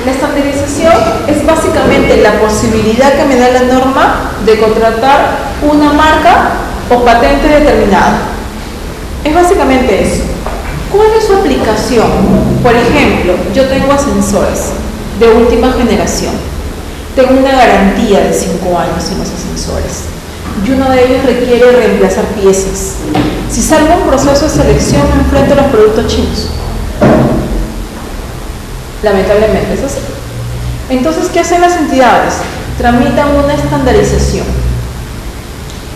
La estandarización es básicamente la posibilidad que me da la norma de contratar una marca o patente determinada. Es básicamente eso. ¿Cuál es su aplicación? Por ejemplo, yo tengo ascensores de última generación. Tengo una garantía de 5 años en los ascensores. Y uno de ellos requiere reemplazar piezas. Si salgo un proceso de selección, me enfrento a los productos chinos. Lamentablemente es así. Entonces, ¿qué hacen las entidades? Tramitan una estandarización.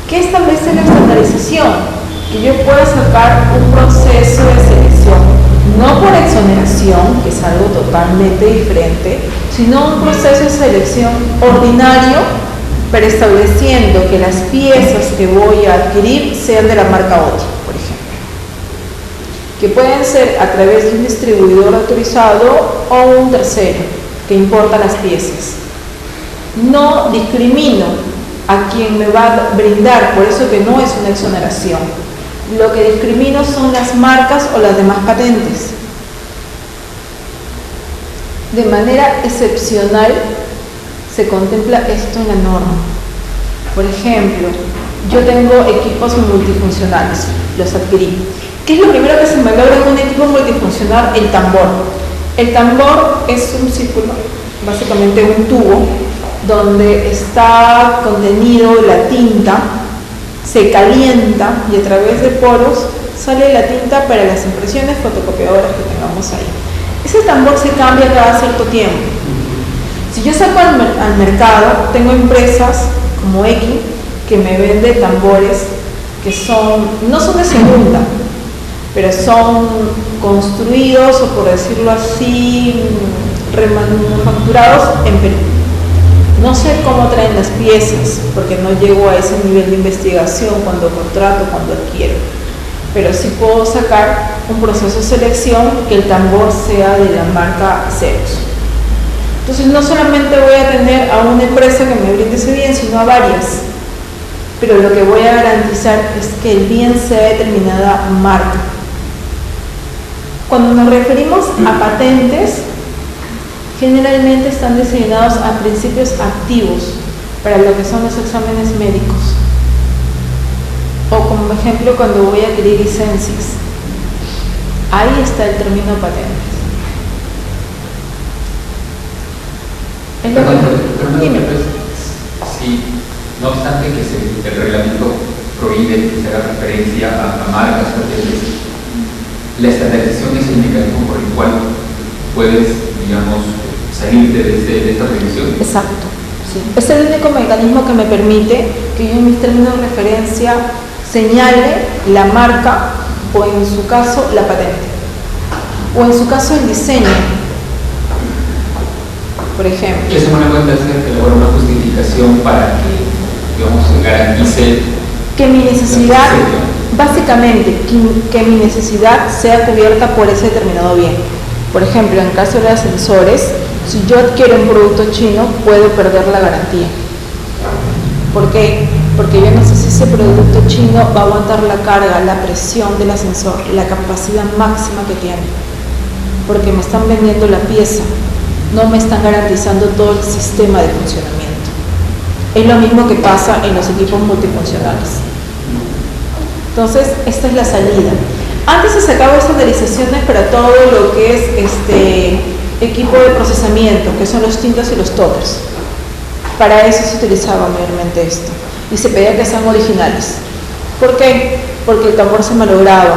¿Qué establece la estandarización? Que yo pueda sacar un proceso de selección, no por exoneración, que es algo totalmente diferente, sino un proceso de selección ordinario, pero estableciendo que las piezas que voy a adquirir sean de la marca OTI, por ejemplo, que pueden ser a través de un distribuidor autorizado o un tercero que importa las piezas. No discrimino a quien me va a brindar, por eso que no es una exoneración. Lo que discrimino son las marcas o las demás patentes. De manera excepcional se contempla esto en la norma. Por ejemplo, yo tengo equipos multifuncionales, los adquirí. ¿Qué es lo primero que se me logra en un equipo multifuncional? El tambor. El tambor es un círculo, básicamente un tubo, donde está contenido la tinta, se calienta y a través de poros sale la tinta para las impresiones fotocopiadoras que tengamos ahí. Ese tambor se cambia cada cierto tiempo. Si yo saco al mercado, tengo empresas como X que me vende tambores que no son de segunda, pero son construidos, o por decirlo así, remanufacturados en Perú. No sé cómo traen las piezas, porque no llego a ese nivel de investigación cuando contrato, cuando adquiero. Pero sí puedo sacar un proceso de selección que el tambor sea de la marca Xerox. Entonces no solamente voy a tener a una empresa que me brinde ese bien, sino a varias. Pero lo que voy a garantizar es que el bien sea de determinada marca. Cuando nos referimos a patentes, generalmente están designados a principios activos para lo que son los exámenes médicos. O como ejemplo, cuando voy a adquirir licencias. Ahí está el término patentes. Sí, no obstante que el reglamento prohíbe que se haga referencia a marcas patentes, la estandarización es el mecanismo por el cual puedes, digamos, salirte de esta revisión. Exacto, sí. Es el único mecanismo que me permite que yo en mis términos de referencia señale la marca o en su caso la patente o en su caso el diseño, por ejemplo. ¿Qué semana puede hacer que elabore una justificación para que, digamos, garantice que mi necesidad, básicamente, que mi necesidad sea cubierta por ese determinado bien? Por ejemplo, en el caso de los ascensores, si yo adquiero un producto chino, puedo perder la garantía. ¿Por qué? Porque yo no sé si ese producto chino va a aguantar la carga, la presión del ascensor, la capacidad máxima que tiene. Porque me están vendiendo la pieza, no me están garantizando todo el sistema de funcionamiento. Es lo mismo que pasa en los equipos multifuncionales. Entonces, esta es la salida. Antes se sacaba estandarizaciones para todo lo que es equipo de procesamiento, que son los tintas y los toners. Para eso se utilizaba mayormente esto. Y se pedía que sean originales. ¿Por qué? Porque el tambor se malograba,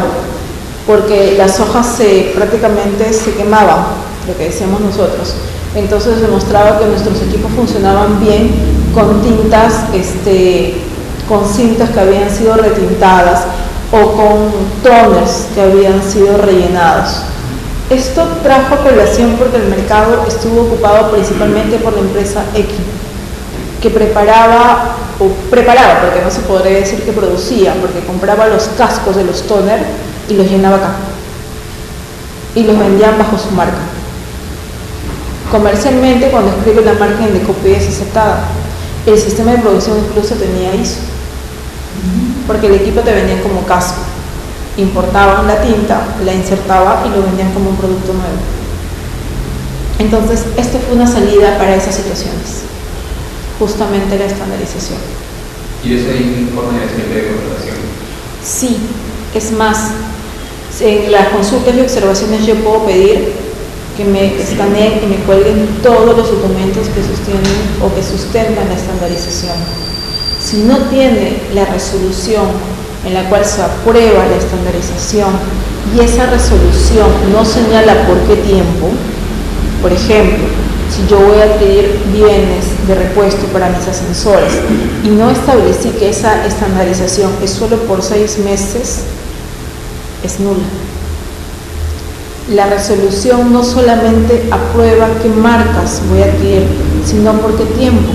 porque las hojas prácticamente se quemaban, lo que decíamos nosotros. Entonces demostraba que nuestros equipos funcionaban bien con tintas, con cintas que habían sido retintadas o con toners que habían sido rellenados. Esto trajo colación porque el mercado estuvo ocupado principalmente por la empresa X, que preparaba, porque no se podría decir que producía, porque compraba los cascos de los toners y los llenaba acá. Y los vendían bajo su marca. Comercialmente, cuando escribe la marca en Decopy es aceptada. El sistema de producción incluso tenía ISO, porque el equipo te vendían como casco. Importaban la tinta, la insertaban y lo vendían como un producto nuevo. Entonces, esto fue una salida para esas situaciones, justamente la estandarización. ¿Y eso hay un informe de expediente de contratación? Sí, es más, en las consultas y observaciones yo puedo pedir que me escaneen y me cuelguen todos los documentos que sostienen o que sustentan la estandarización. Si no tiene la resolución en la cual se aprueba la estandarización y esa resolución no señala por qué tiempo, por ejemplo, si yo voy a adquirir bienes de repuesto para mis ascensores y no establecí que esa estandarización es solo por 6 meses, es nula. La resolución no solamente aprueba qué marcas voy a adquirir, sino por qué tiempo.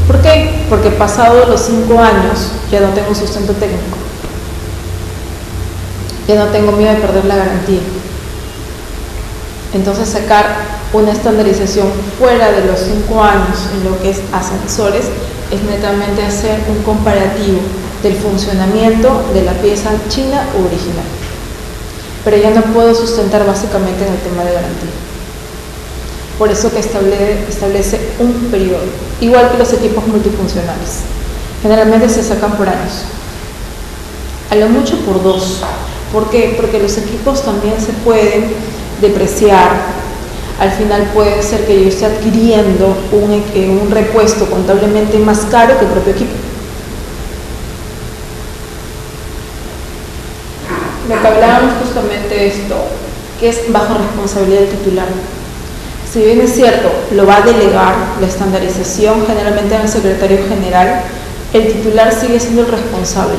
¿Por qué? Porque pasados los 5 años ya no tengo sustento técnico. Ya no tengo miedo de perder la garantía. Entonces sacar una estandarización fuera de los 5 años en lo que es ascensores es netamente hacer un comparativo del funcionamiento de la pieza china u original. Pero ya no puedo sustentar básicamente en el tema de garantía. Por eso que establece un periodo, igual que los equipos multifuncionales. Generalmente se sacan por años, a lo mucho por 2. ¿Por qué? Porque los equipos también se pueden depreciar. Al final puede ser que yo esté adquiriendo un repuesto contablemente más caro que el propio equipo. Lo que hablábamos justamente esto, que es bajo responsabilidad del titular. Si bien es cierto, lo va a delegar la estandarización generalmente al secretario general, el titular sigue siendo el responsable.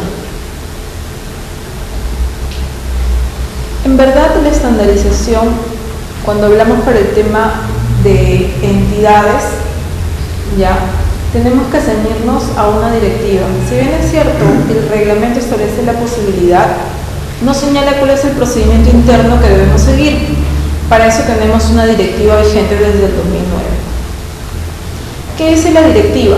En verdad, la estandarización, cuando hablamos para el tema de entidades, ya tenemos que ceñirnos a una directiva. Si bien es cierto, el reglamento establece la posibilidad, no señala cuál es el procedimiento interno que debemos seguir. Para eso tenemos una directiva vigente desde el 2009. ¿Qué dice la directiva?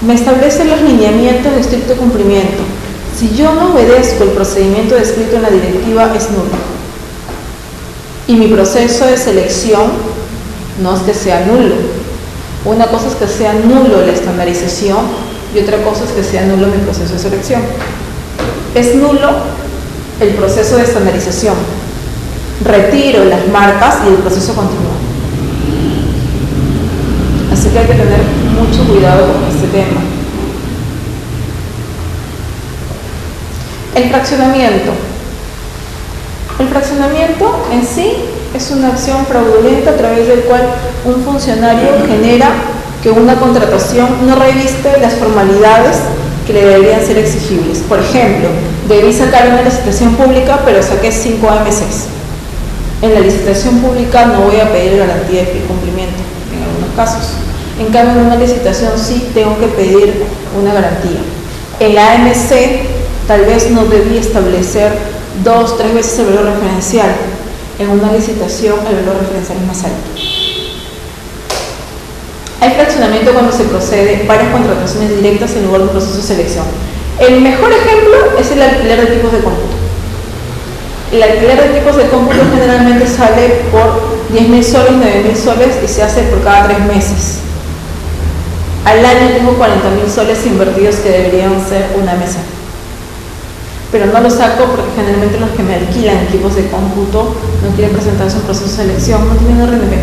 Me establece los lineamientos de estricto cumplimiento. Si yo no obedezco el procedimiento descrito en la directiva, es nulo. Y mi proceso de selección no es que sea nulo. Una cosa es que sea nulo la estandarización y otra cosa es que sea nulo mi proceso de selección. Es nulo el proceso de estandarización. Retiro las marcas y el proceso continúa. Así que hay que tener mucho cuidado con este tema. El fraccionamiento. El fraccionamiento en sí es una acción fraudulenta a través del cual un funcionario genera que una contratación no reviste las formalidades que le deberían ser exigibles. Por ejemplo, debí sacar una licitación pública, pero saqué 5 AM6. En la licitación pública no voy a pedir garantía de cumplimiento, en algunos casos. En cambio, en una licitación sí tengo que pedir una garantía. En la AMC tal vez no debí establecer 2 o 3 veces el valor referencial. En una licitación el valor referencial es más alto. Hay fraccionamiento cuando se procede varias contrataciones directas en lugar de un proceso de selección. El mejor ejemplo es el alquiler de equipos de cómputo. El alquiler de equipos de cómputo generalmente sale por 10.000 soles, 9.000 soles y se hace por cada 3 meses. Al año tengo 40.000 soles invertidos que deberían ser una mesa. Pero no lo saco porque generalmente los que me alquilan equipos de cómputo no quieren presentarse un proceso de selección, no tienen RNB.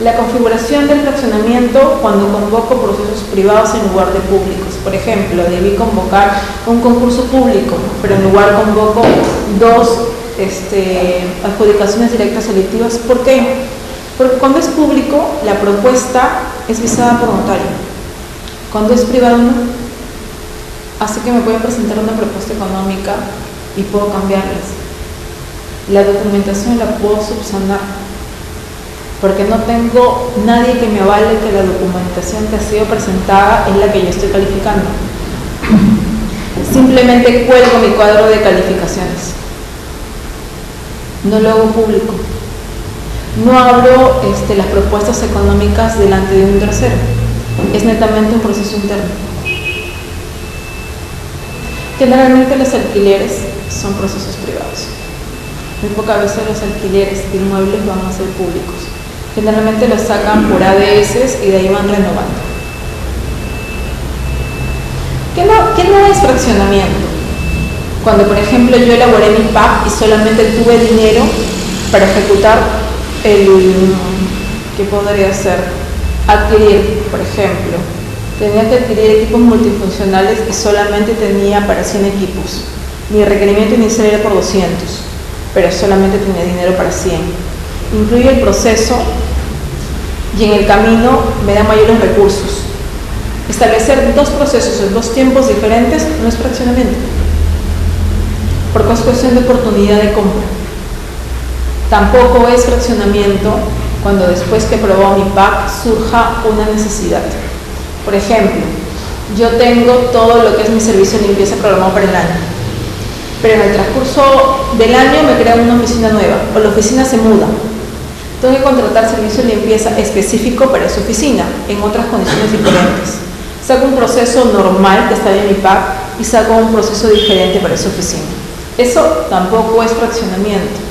La configuración del fraccionamiento cuando convoco procesos privados en lugar de públicos. Por ejemplo, debí convocar un concurso público, pero en lugar convoco 2 adjudicaciones directas selectivas. ¿Por qué? Porque cuando es público, la propuesta es visada por notario. Cuando es privado, no. Así que me pueden presentar una propuesta económica y puedo cambiarlas. La documentación la puedo subsanar, porque no tengo nadie que me avale que la documentación que ha sido presentada es la que yo estoy calificando. Simplemente cuelgo mi cuadro de calificaciones. No lo hago público. No abro las propuestas económicas delante de un tercero. Es netamente un proceso interno. Generalmente los alquileres son procesos privados. Muy pocas veces los alquileres de inmuebles van a ser públicos. Generalmente los sacan por ADS y de ahí van renovando. ¿Qué no es fraccionamiento? Cuando, por ejemplo, yo elaboré mi PAC y solamente tuve dinero para ejecutar ¿qué podría ser? Adquirir, por ejemplo. Tenía que adquirir equipos multifuncionales y solamente tenía para 100 equipos. Mi requerimiento inicial era por 200, pero solamente tenía dinero para 100. Incluye el proceso y en el camino me da mayores recursos. Establecer dos procesos en dos tiempos diferentes no es fraccionamiento, porque es cuestión de oportunidad de compra. Tampoco es fraccionamiento cuando después que aprobó mi PAC surja una necesidad. Por ejemplo, yo tengo todo lo que es mi servicio de limpieza programado para el año, pero en el transcurso del año me crea una oficina nueva o la oficina se muda. Tengo que contratar servicio de limpieza específico para esa oficina en otras condiciones diferentes. Saco un proceso normal que está en mi PAC y saco un proceso diferente para esa oficina. Eso tampoco es fraccionamiento.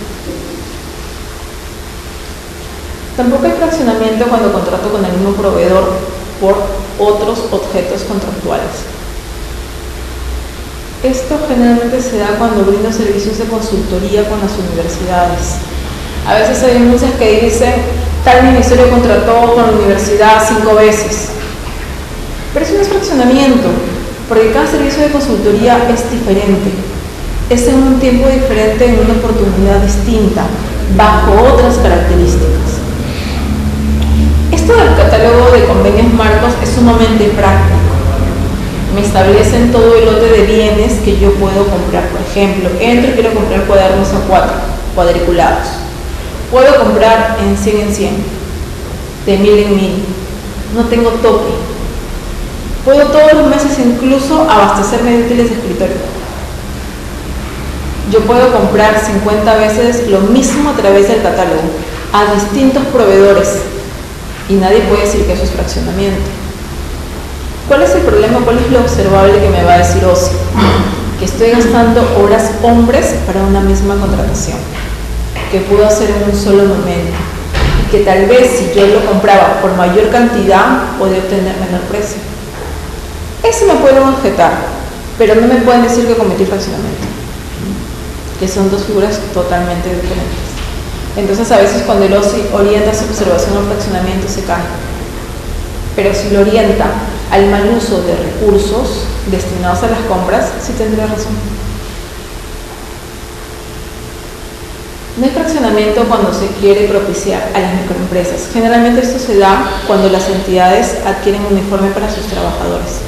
Tampoco hay fraccionamiento cuando contrato con el mismo proveedor por otros objetos contractuales. Esto generalmente se da cuando brindo servicios de consultoría con las universidades. A veces hay denuncias que dicen, tal ministerio contrató con la universidad 5 veces. Pero eso no es fraccionamiento, porque cada servicio de consultoría es diferente. Es en un tiempo diferente, en una oportunidad distinta, bajo otras características. Esto del catálogo de convenios marcos es sumamente práctico. Me establecen todo el lote de bienes que yo puedo comprar. Por ejemplo, entro y quiero comprar cuadernos A4, cuadriculados. Puedo comprar en 100 en 100, de 1000 en 1000. No tengo tope. Puedo todos los meses incluso abastecerme de útiles de escritorio. Yo puedo comprar 50 veces lo mismo a través del catálogo, a distintos proveedores. Y nadie puede decir que eso es fraccionamiento. ¿Cuál es el problema? ¿Cuál es lo observable que me va a decir Osi? Que estoy gastando horas hombres para una misma contratación, que puedo hacer en un solo momento, y que tal vez si yo lo compraba por mayor cantidad, podría obtener menor precio. Eso me pueden objetar, pero no me pueden decir que cometí fraccionamiento, que son dos figuras totalmente diferentes. Entonces a veces cuando el OSI orienta su observación al fraccionamiento se cae, pero si lo orienta al mal uso de recursos destinados a las compras, sí tendría razón. No hay fraccionamiento cuando se quiere propiciar a las microempresas. Generalmente esto se da cuando las entidades adquieren uniforme para sus trabajadores.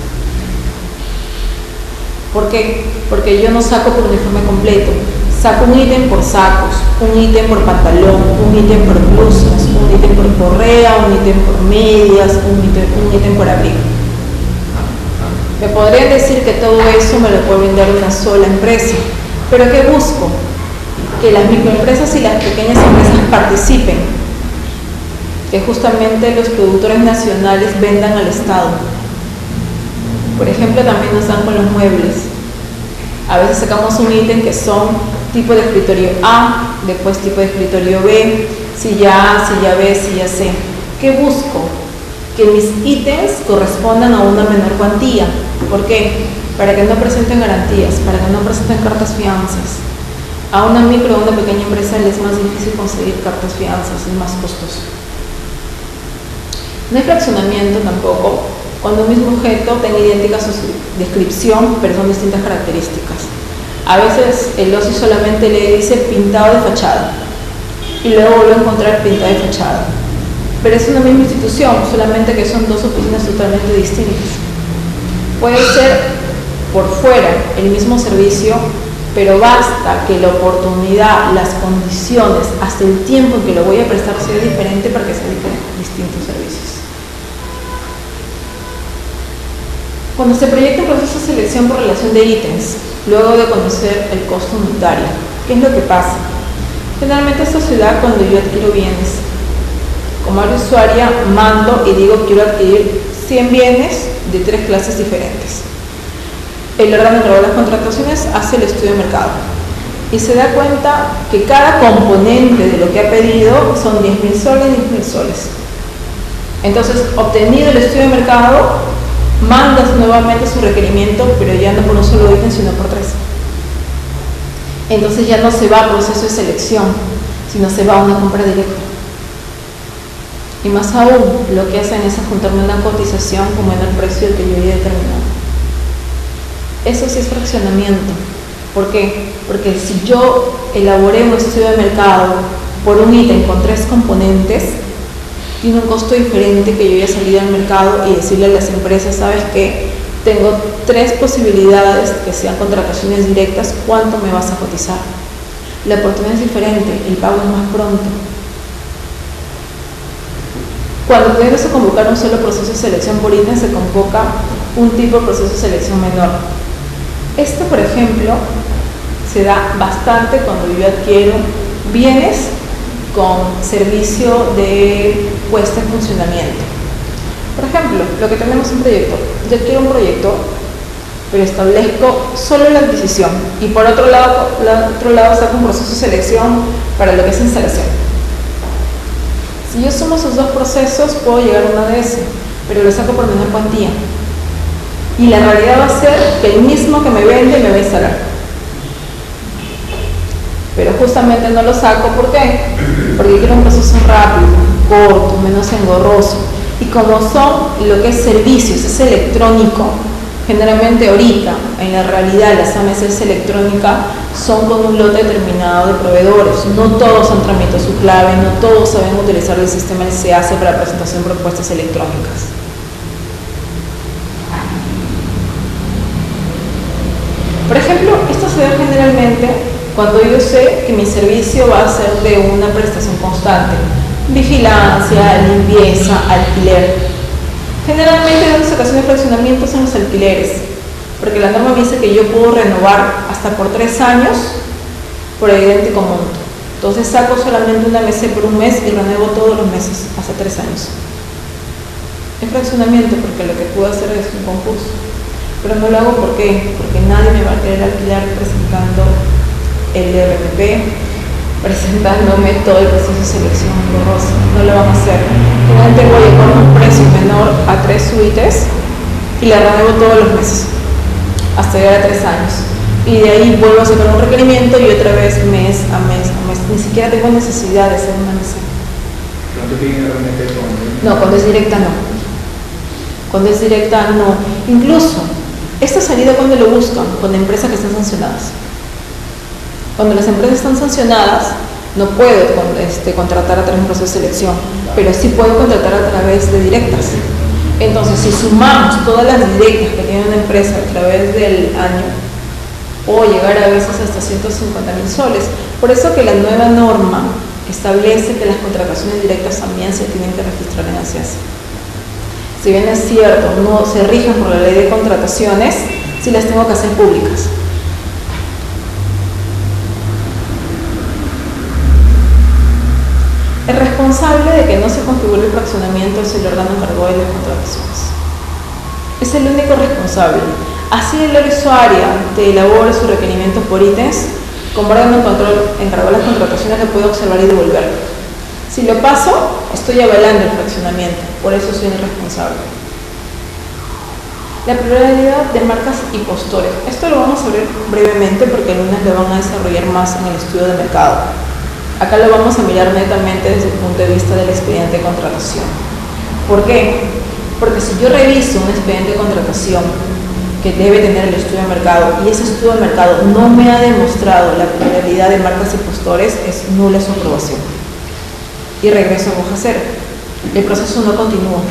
¿Por qué? Porque yo no saco por uniforme completo. Saco un ítem por sacos, un ítem por pantalón, un ítem por blusas, un ítem por correa, un ítem por medias, un ítem por abrigo. Me podrían decir que todo eso me lo puede brindar una sola empresa, pero ¿qué busco? Que las microempresas y las pequeñas empresas participen, que justamente los productores nacionales vendan al Estado. Por ejemplo, también nos dan con los muebles. A veces sacamos un ítem que son tipo de escritorio A, después tipo de escritorio B, silla A, silla B, silla C. ¿Qué busco? Que mis ítems correspondan a una menor cuantía. ¿Por qué? Para que no presenten garantías, para que no presenten cartas fianzas. A una micro o una pequeña empresa les es más difícil conseguir cartas fianzas, es más costoso. No hay fraccionamiento tampoco cuando un mismo objeto tenga idéntica su descripción, pero son distintas características. A veces el OSI solamente le dice pintado de fachada y luego vuelve a encontrar pintado de fachada. Pero es una misma institución, solamente que son dos oficinas totalmente distintas. Puede ser por fuera el mismo servicio, pero basta que la oportunidad, las condiciones, hasta el tiempo en que lo voy a prestar sea diferente para que sean distintos servicios. Cuando se proyecta un proceso de selección por relación de ítems, luego de conocer el costo unitario, ¿qué es lo que pasa? Generalmente esto se da cuando yo adquiero bienes. Como área usuaria, mando y digo quiero adquirir 100 bienes de 3 clases diferentes. El órgano encargado de las contrataciones hace el estudio de mercado y se da cuenta que cada componente de lo que ha pedido son 10.000 soles, 10.000 soles. Entonces, obtenido el estudio de mercado, mandas nuevamente su requerimiento, pero ya no por un solo ítem, sino por 3. Entonces ya no se va a proceso de selección, sino se va a una compra directa. Y más aún, lo que hacen es juntarme una cotización como en el precio que yo ya he determinado. Eso sí es fraccionamiento. ¿Por qué? Porque si yo elaboré un estudio de mercado por un ítem con 3 componentes, tiene un costo diferente que yo ya salí al mercado y decirle a las empresas, ¿sabes qué? Tengo 3 posibilidades que sean contrataciones directas, ¿cuánto me vas a cotizar? La oportunidad es diferente, el pago es más pronto. Cuando tienes que convocar un solo proceso de selección por ítem, se convoca un tipo de proceso de selección menor. Esto, por ejemplo, se da bastante cuando yo adquiero bienes con servicio de puesta en funcionamiento. Por ejemplo, lo que tenemos un proyecto. Yo adquiero un proyecto, pero establezco solo la adquisición y por otro lado saco un proceso de selección para lo que es instalación. Si yo sumo esos 2 procesos, puedo llegar a una ADS, pero lo saco por menor cuantía. Y la realidad va a ser que el mismo que me vende me va a instalar. Pero justamente no lo saco, ¿por qué? Porque quiero un proceso rápido, corto, menos engorroso. Y como son lo que es servicios, es electrónico, generalmente ahorita, en la realidad, las AMCs electrónicas son con un lote determinado de proveedores. No todos han tramitado su clave, no todos saben utilizar el sistema SAC para presentación de propuestas electrónicas. Por ejemplo, esto se da generalmente cuando yo sé que mi servicio va a ser de una prestación constante, vigilancia, limpieza, alquiler. Generalmente las ocasiones de fraccionamiento son los alquileres, porque la norma me dice que yo puedo renovar hasta por 3 años por el idéntico monto. Entonces saco solamente una MC por un mes y renuevo todos los meses, hasta 3 años. Es fraccionamiento porque lo que puedo hacer es un concurso. Pero no lo hago ¿por qué? Porque nadie me va a querer alquilar presentando el RPP, presentándome todo el proceso de selección engorroso. No lo van a hacer. Generalmente voy a poner un precio menor a 3 suites y la renuevo todos los meses, hasta llegar a 3 años. Y de ahí vuelvo a sacar un requerimiento y otra vez mes a mes a mes. Ni siquiera tengo necesidad de hacer una mesa. ¿No te piden realmente con...? No, cuando es directa no. Cuando es directa no. Incluso, esta salida cuando lo buscan, con empresas que están sancionadas. Cuando las empresas están sancionadas, no puedo contratar a través de un proceso de selección, pero sí puedo contratar a través de directas. Entonces, si sumamos todas las directas que tiene una empresa a través del año, puedo llegar a veces hasta 150.000 soles. Por eso que la nueva norma establece que las contrataciones directas también se tienen que registrar en ACS. Si bien es cierto, no se rigen por la ley de contrataciones, sí las tengo que hacer públicas. El responsable de que no se configure el fraccionamiento es el órgano encargado de las contrataciones. Es el único responsable. Así el usuario te elabora su requerimiento por ítems, como órgano encargado de las contrataciones le puedo observar y devolverlo. Si lo paso, estoy avalando el fraccionamiento, por eso soy el responsable. La pluralidad de marcas y postores. Esto lo vamos a ver brevemente porque el lunes lo van a desarrollar más en el estudio de mercado. Acá lo vamos a mirar netamente desde el punto de vista del expediente de contratación. ¿Por qué? Porque si yo reviso un expediente de contratación que debe tener el estudio de mercado y ese estudio de mercado no me ha demostrado la pluralidad de marcas y postores, es nula su aprobación. Y regreso a hoja cero. El proceso no continúa.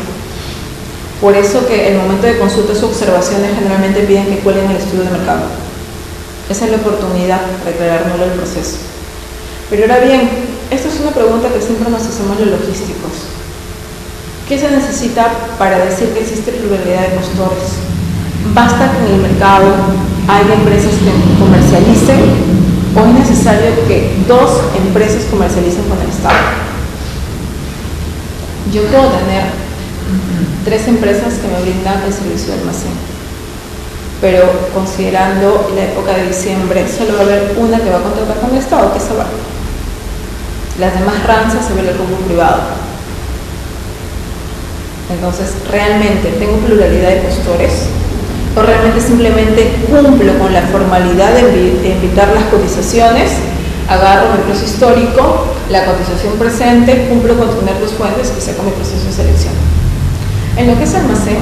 Por eso que el momento de consulta y observaciones generalmente piden que cuelguen el estudio de mercado. Esa es la oportunidad de declarar nulo el proceso. Pero ahora bien, esta es una pregunta que siempre nos hacemos los logísticos. ¿Qué se necesita para decir que existe pluralidad de postores? ¿Basta que en el mercado haya empresas que comercialicen o es necesario que 2 empresas comercialicen con el Estado? Yo puedo tener 3 empresas que me brindan el servicio de almacén, pero considerando la época de diciembre, solo va a haber una que va a contratar con el Estado, que es Sabar. Las demás ranzas se ven el rubro privado. Entonces, ¿realmente tengo pluralidad de postores? ¿O realmente simplemente cumplo con la formalidad de invitar las cotizaciones, agarro mi proceso histórico, la cotización presente, cumplo con tener dos fuentes y saco mi proceso de selección? En lo que es almacén,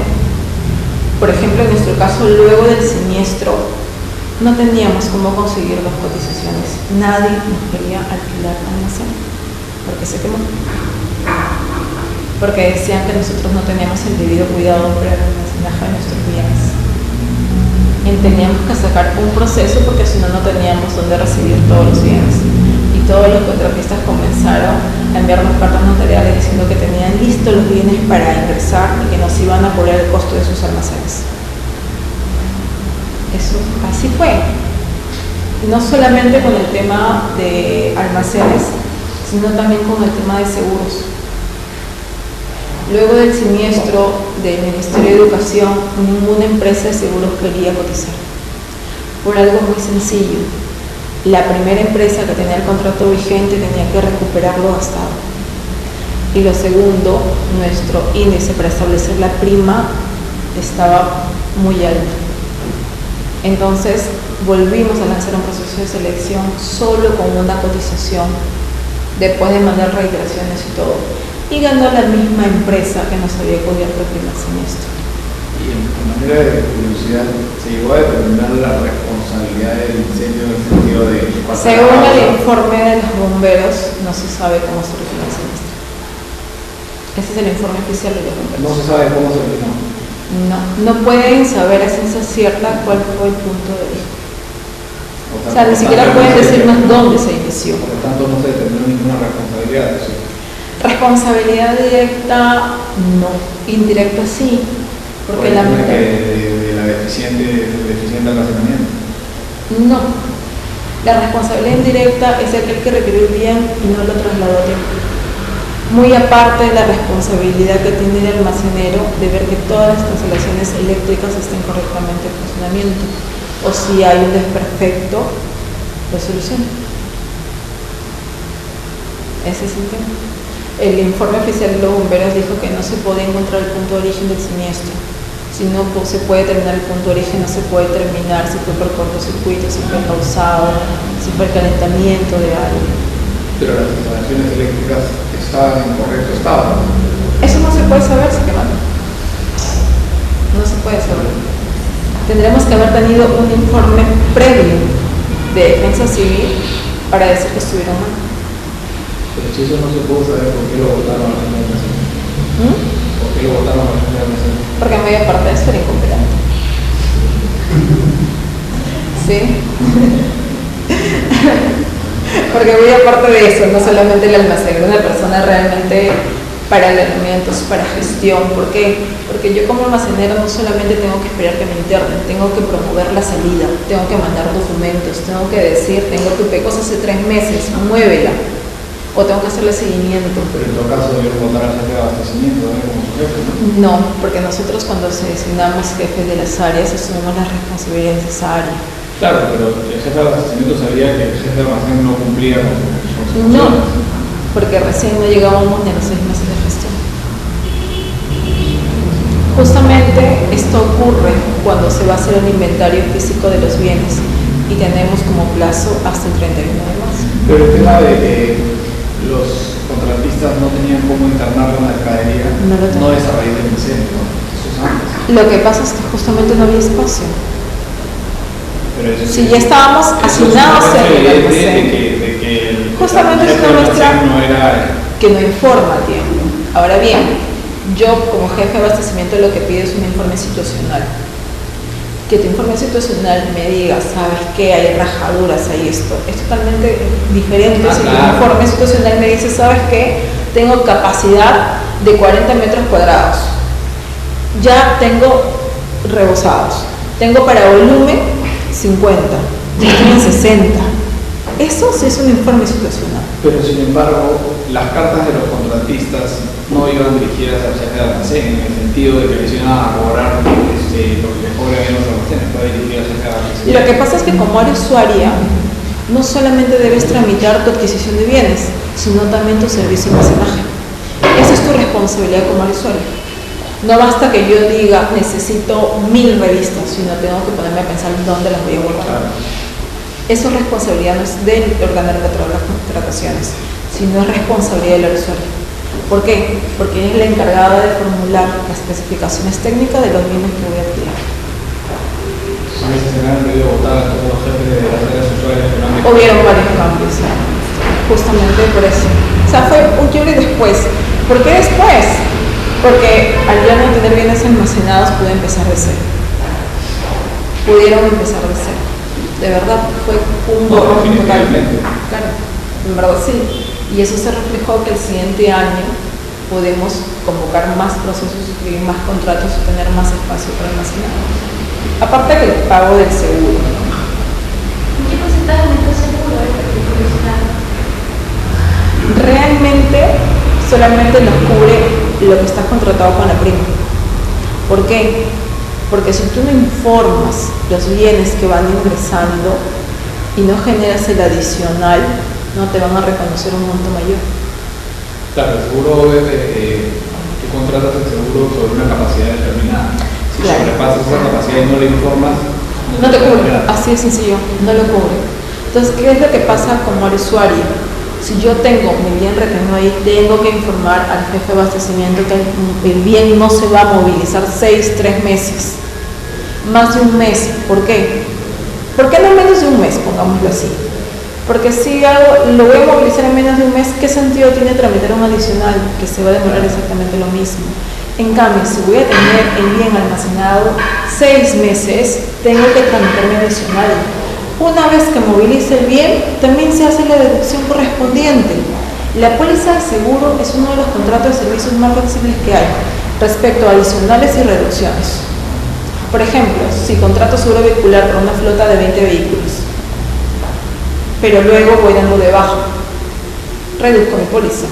por ejemplo, en nuestro caso, luego del siniestro, no teníamos cómo conseguir las cotizaciones. Nadie nos quería alquilar almacén, porque se quemó. Porque decían que nosotros no teníamos el debido cuidado para el almacenaje de nuestros bienes. Y teníamos que sacar un proceso porque si no, no teníamos dónde recibir todos los bienes. Y todos los contratistas comenzaron a enviarnos cartas notariales diciendo que tenían listos los bienes para ingresar y que nos iban a cobrar el costo de sus almacenes. Eso así fue. No solamente con el tema de almacenes, sino también con el tema de seguros. Luego del siniestro del Ministerio de Educación, ninguna empresa de seguros quería cotizar. Por algo muy sencillo. La primera empresa que tenía el contrato vigente tenía que recuperar lo gastado. Y lo segundo, nuestro índice para establecer la prima estaba muy alto. Entonces, volvimos a lanzar un proceso de selección solo con una cotización, después de mandar reiteraciones y todo. Y ganó la misma empresa que nos había cubierto el primer semestre. Y en manera de curiosidad, ¿se llegó a determinar la responsabilidad del incendio en el sentido de... Según el informe de los bomberos, no se sabe cómo se originó el semestre. Ese es el informe oficial de los bomberos. No se sabe cómo se originó. No pueden saber a ciencia cierta cuál fue el punto de origen. O sea, ni siquiera pueden decirnos dónde se inició. Por lo tanto, no se determinó ninguna responsabilidad, ¿sí? Responsabilidad directa, no. Indirecta, sí. Porque la de la deficiente almacenamiento. No. La responsabilidad indirecta es aquel que requirió el bien y no lo trasladó a tiempo. Muy aparte de la responsabilidad que tiene el almacenero de ver que todas las instalaciones eléctricas estén correctamente en funcionamiento. O si hay un desperfecto, lo soluciona. Ese es el tema. El informe oficial de los bomberos dijo que no se puede encontrar el punto de origen del siniestro. Si no se puede terminar el punto de origen, no se puede terminar si fue por cortocircuito, si fue causado, si fue el calentamiento de algo. Pero las instalaciones eléctricas estaban en correcto estado. Eso no se puede saber si quemaron. No se puede saber. Tendremos que haber tenido un informe previo de defensa civil para decir que estuvieron mal. Pero si eso no se pudo saber, ¿por qué lo votaron a la gente de almacén? ¿Por qué lo votaron a la gente de almacén? Porque media parte de esto era incompetente. ¿Sí? Porque muy aparte de eso, no solamente el almacén, era una persona realmente para alimentos, para gestión. ¿Por qué? Porque yo como almacenero no solamente tengo que esperar que me internen, tengo que promover la salida, tengo que mandar documentos, tengo que decir, tengo tu pecos hace 3 meses, muévela. O tengo que hacerle seguimiento. Pero en todo caso debieron votar al jefe de abastecimiento, ¿no? Como su jefe, ¿no? No, porque nosotros cuando designamos jefe de las áreas asumimos las responsabilidades de esa área. Claro, pero el jefe de abastecimiento sabía que el jefe de almacén no cumplía con sus funciones. No, porque recién no llegábamos ni a los 6 meses de gestión. Justamente esto ocurre cuando se va a hacer un inventario físico de los bienes y tenemos como plazo hasta el 31 de marzo. Pero el tema de los contratistas no tenían cómo internar la mercadería, no es a raíz del incendio, eso es antes. Lo que pasa es que justamente no había espacio. Pero eso Si ya estábamos asignados en el almacén, de que justamente es una muestra no era... que no informa a tiempo. Ahora bien, yo como jefe de abastecimiento lo que pido es un informe situacional. Que tu informe situacional me diga, sabes que hay rajaduras, hay esto. Es totalmente diferente si tu informe situacional me dice, sabes que tengo capacidad de 40 metros cuadrados. Ya tengo rebosados. Tengo para volumen 50. Ya estoy en 60. Eso sí es un informe situacional. Pero sin embargo, las cartas de los contratistas no iban dirigidas al jefe de almacén, en el sentido de que les iban a cobrar lo que les cobran en los almacenes, va dirigida Lo que pasa es que como área usuaria, no solamente debes tramitar tu adquisición de bienes, sino también tu servicio y almacenaje. Esa es tu responsabilidad como área usuaria. No basta que yo diga, necesito 1000 revistas, sino tengo que ponerme a pensar dónde las voy a guardar. Eso es responsabilidad, no es del órgano de las contrataciones, sino es responsabilidad del usuario. ¿Por qué? Porque es la encargada de formular las especificaciones técnicas de los bienes que voy a adquirir. Se me han pedido votar a todos los jefes de las áreas usuarias. Hubieron varios cambios, justamente por eso. O sea, fue un quiebre después. ¿Por qué después? Porque al ya no tener bienes almacenados pude empezar de cero. Pudieron empezar de cero. De verdad, fue un borrón total. Claro, en verdad sí. Y eso se reflejó que el siguiente año podemos convocar más procesos, suscribir más contratos y tener más espacio para almacenar. Aparte que el pago del seguro. ¿En qué porcentaje aumentó el seguro? Realmente solamente nos cubre lo que estás contratado con la prima. ¿Por qué? Porque si tú no informas los bienes que van ingresando y no generas el adicional, no te van a reconocer un monto mayor. Claro, el seguro es tú contratas el seguro sobre una capacidad determinada. Si sobrepasas esa capacidad y no le informas, no te cubre. Así de sencillo, no lo cubre. Entonces, ¿qué es lo que pasa como al usuario? Si yo tengo mi bien retenido ahí, tengo que informar al jefe de abastecimiento que el bien no se va a movilizar 3 meses. Más de un mes. ¿Por qué? ¿Por qué no menos de un mes? Pongámoslo así. Porque si lo voy a movilizar en menos de un mes, ¿qué sentido tiene tramitar un adicional que se va a demorar exactamente lo mismo? En cambio, si voy a tener el bien almacenado 6 meses, tengo que tramitar mi adicional. Una vez que movilice el bien, también se hace la deducción correspondiente. La póliza de seguro es uno de los contratos de servicios más flexibles que hay respecto a adicionales y reducciones. Por ejemplo, si contrato seguro vehicular para una flota de 20 vehículos, pero luego voy dando de baja, reduzco mi póliza,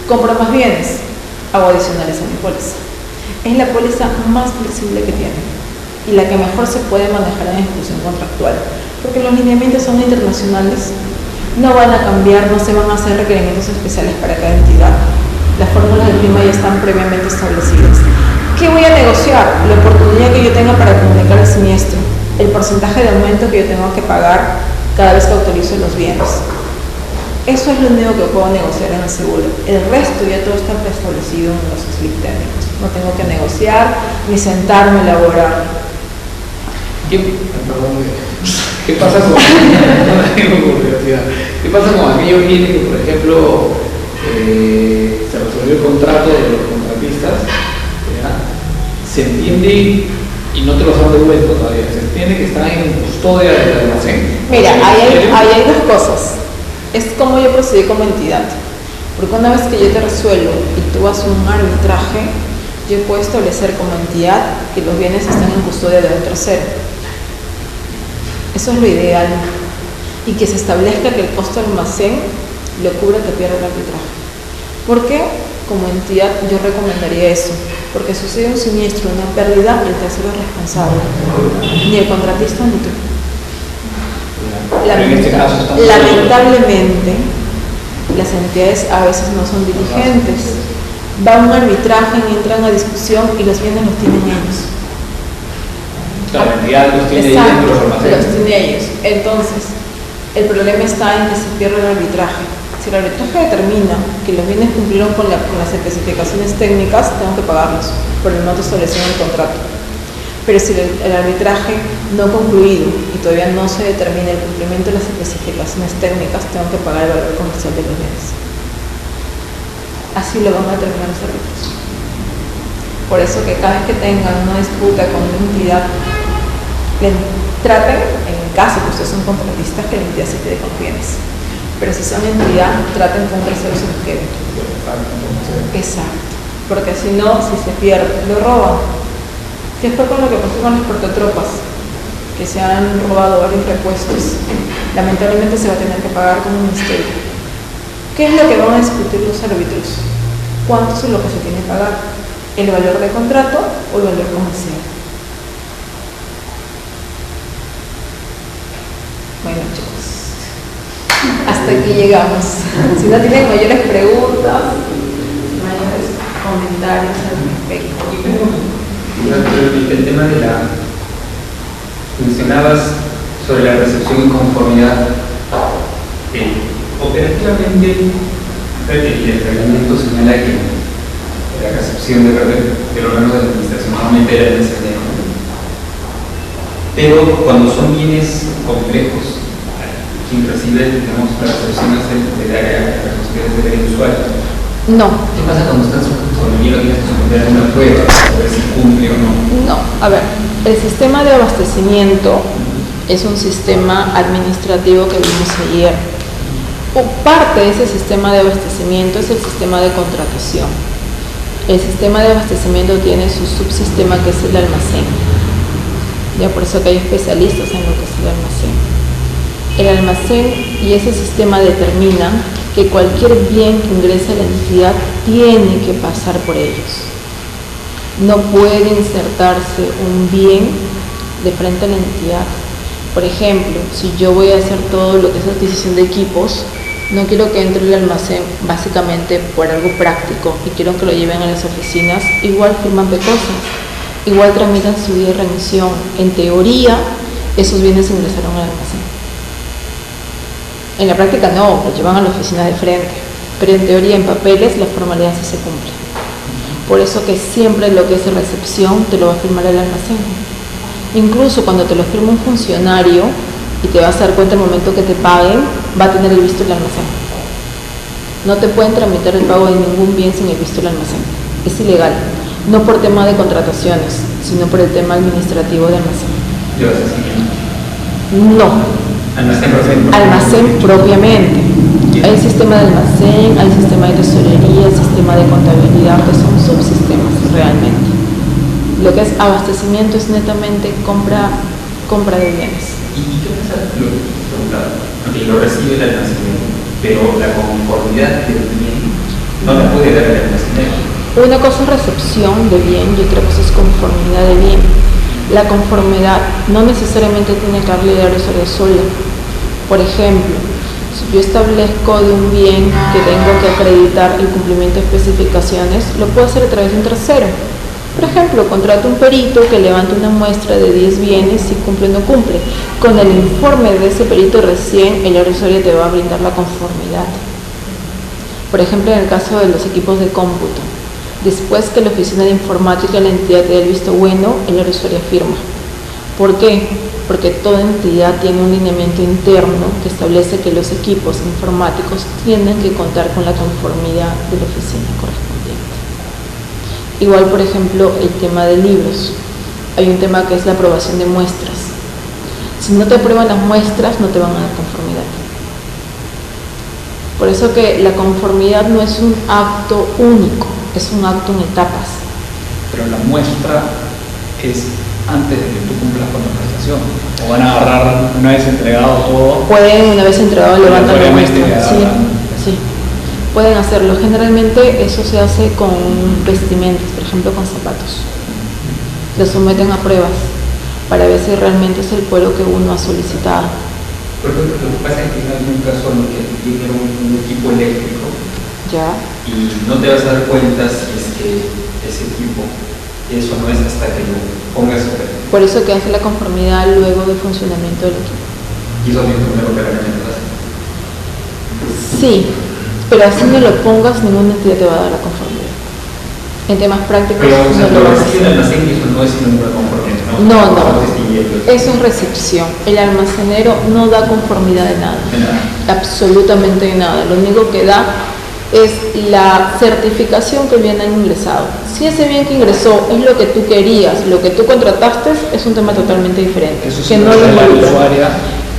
compro más bienes, hago adicionales a mi póliza. Es la póliza más flexible que tiene y la que mejor se puede manejar en ejecución contractual, porque los lineamientos son internacionales, no van a cambiar, no se van a hacer requerimientos especiales para cada entidad. Las fórmulas de prima ya están previamente establecidas. ¿Qué voy a negociar? La oportunidad que yo tenga para comunicar el siniestro, el porcentaje de aumento que yo tengo que pagar cada vez que autorizo los bienes. Eso es lo único que puedo negociar en el seguro. El resto ya todo está preestablecido en los slip técnicos. No tengo que negociar ni sentarme a elaborar. ¿Qué pasa con ¿Qué pasa con aquellos bienes que, por ejemplo, se resolvió el contrato de los contratistas, ¿ya? Se entiende y no te los han devuelto todavía, se entiende que están en custodia del almacén? Mira, ahí hay dos cosas. Es como yo procedí como entidad, porque una vez que yo te resuelvo y tú haces un arbitraje, yo puedo establecer como entidad que los bienes están en custodia de un tercero. Eso es lo ideal, y que se establezca que el costo del almacén lo cubra que pierda el arbitraje. ¿Por qué? Como entidad yo recomendaría eso, porque sucede un siniestro, una pérdida, el tercero es responsable, ni el contratista ni tú. Lamentablemente, las entidades a veces no son diligentes. Va un arbitraje, entran a discusión y los bienes los tienen ellos. La entidad los tiene ellos, pero los almacenes los tiene ellos. Entonces, el problema está en que se pierde el arbitraje. Si el arbitraje determina que los bienes cumplieron con las especificaciones técnicas, tengo que pagarlos por el monto establecido en el contrato. Pero si el arbitraje no ha concluido y todavía no se determina el cumplimiento de las especificaciones técnicas, tengo que pagar el valor comercial de los bienes. Así lo van a determinar los árbitros. Por eso que cada vez que tengan una disputa con una entidad, traten, en el caso que ustedes son contratistas, que la entidad se quede con bienes. Pero si son entidad, traten que un tercero se los quede. Exacto. Porque si no, si se pierde, lo roban. ¿Qué fue con lo que pasó con las portatropas? Que se han robado varios repuestos. Lamentablemente se va a tener que pagar con un ministerio. ¿Qué es lo que van a discutir los árbitros? ¿Cuánto es lo que se tiene que pagar? ¿El valor de contrato o el valor comercial? Bueno, chicos, hasta aquí llegamos. Si no tienen mayores preguntas, mayores comentarios al respecto. El tema de mencionabas sobre la recepción y conformidad. Operativamente, el reglamento señala que la recepción del órgano de administración normalmente era el MCN. Pero cuando son bienes complejos, quien recibe, digamos, la recepción es el área de responsabilidades del usuario. No. ¿Qué pasa cuando el bien lo tienes que someter a una prueba para ver si cumple o no? No, a ver, el sistema de abastecimiento es un sistema administrativo que vimos ayer. Parte de ese sistema de abastecimiento es el sistema de contratación. El sistema de abastecimiento tiene su subsistema que es el almacén. Ya por eso que hay especialistas en lo que es el almacén. El almacén y ese sistema determinan que cualquier bien que ingrese a la entidad tiene que pasar por ellos. No puede insertarse un bien de frente a la entidad. Por ejemplo, si yo voy a hacer todo lo que es adquisición de equipos, no quiero que entre el almacén básicamente por algo práctico y quiero que lo lleven a las oficinas, igual firman cosas, igual tramitan su guía de remisión. En teoría, esos bienes ingresaron al almacén. En la práctica no, lo llevan a la oficina de frente, pero en teoría, en papeles, la formalidad sí se cumple. Por eso que siempre lo que es recepción te lo va a firmar el almacén. Incluso cuando te lo firma un funcionario y te vas a dar cuenta el momento que te paguen, va a tener el visto del almacén. No te pueden tramitar el pago de ningún bien sin el visto del almacén. Es ilegal. No por tema de contrataciones, sino por el tema administrativo de almacén. ¿Llevas así? No. Almacén propiamente. Hay sistema de almacén, hay sistema de tesorería, sistema de contabilidad, que son subsistemas realmente. Lo que es abastecimiento es netamente compra de bienes. ¿Y qué pasa? Lo recibe el almacenero, pero la conformidad del bien no la puede dar el almacenero. Una cosa es recepción de bien y otra cosa es conformidad de bien. La conformidad no necesariamente tiene que darle a la usuario sola. Por ejemplo, si yo establezco de un bien que tengo que acreditar el cumplimiento de especificaciones, lo puedo hacer a través de un tercero. Por ejemplo, contrato un perito que levante una muestra de 10 bienes, si cumple o no cumple. Con el informe de ese perito recién el usuario te va a brindar la conformidad. Por ejemplo, en el caso de los equipos de cómputo, después que la oficina de informática de la entidad te dé el visto bueno, el usuario firma. ¿Por qué? Porque toda entidad tiene un lineamiento interno que establece que los equipos informáticos tienen que contar con la conformidad de la oficina correspondiente. Igual, por ejemplo, el tema de libros. Hay un tema que es la aprobación de muestras. Si no te aprueban las muestras, no te van a dar conformidad. Por eso que la conformidad no es un acto único, es un acto en etapas. Pero la muestra es antes de que tú cumplas con la prestación. O van a agarrar una vez entregado todo. Pueden, una vez entregado, levantar la muestra. Sí, sí. Pueden hacerlo. Generalmente eso se hace con vestimentas, por ejemplo con zapatos. Lo someten a pruebas para ver si realmente es el pueblo que uno ha solicitado. Por ejemplo, lo que pasa es que en algún caso en el que tiene un equipo eléctrico, ¿ya? Y no te vas a dar cuenta si es que ese equipo, eso no es hasta que lo pongas sobre. Por eso que hace la conformidad luego del funcionamiento del equipo. Y eso mismo es lo que realmente hace. Sí, pero así no lo pongas, ninguna entidad te va a dar la conformidad. En temas prácticos pero, o sea, no lo van a recibe hacer. el almacén y eso no es sinónimo de conformidad, ¿no? No. Eso es recepción. El almacenero no da conformidad de nada. De nada. Absolutamente de nada. Lo único que da es la certificación que el bien ha ingresado. Si ese bien que ingresó es lo que tú querías, lo que tú contrataste, es un tema totalmente diferente. Eso que no lo la involucra. usuaria.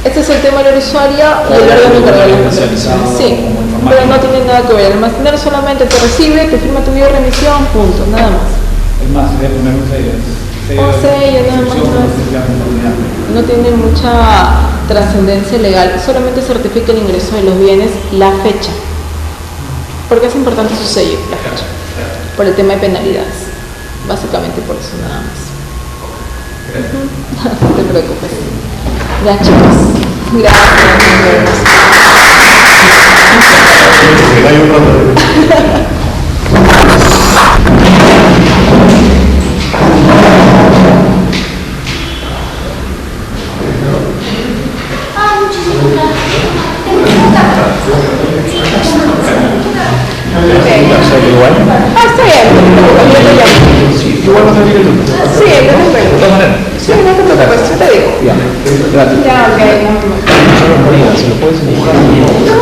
Este es el tema de la usuaria y el órgano encargado de la contratación. Sí, pero no tiene nada que ver. El almacenero solamente te recibe, te firma tu guía de remisión, punto, nada más. Es más, voy a poner un sello. Un sello, nada más. No tiene mucha trascendencia legal, solamente certifica el ingreso de los bienes, la fecha. Porque es importante su sello, la fecha. Por el tema de penalidades. Básicamente por eso nada más. No te preocupes. Ya, chicos. Gracias. Ah, muchísimas gracias. Igual. Ah, está bien, no te preocupes, yo te llamo. Sí, igual vas a venir tú. Sí, yo te De espero. todas maneras. Sí, no te preocupes, yo te digo. Ya, gracias. Ya, ok, no, no. Solo Marina, si lo puedes empujar. No,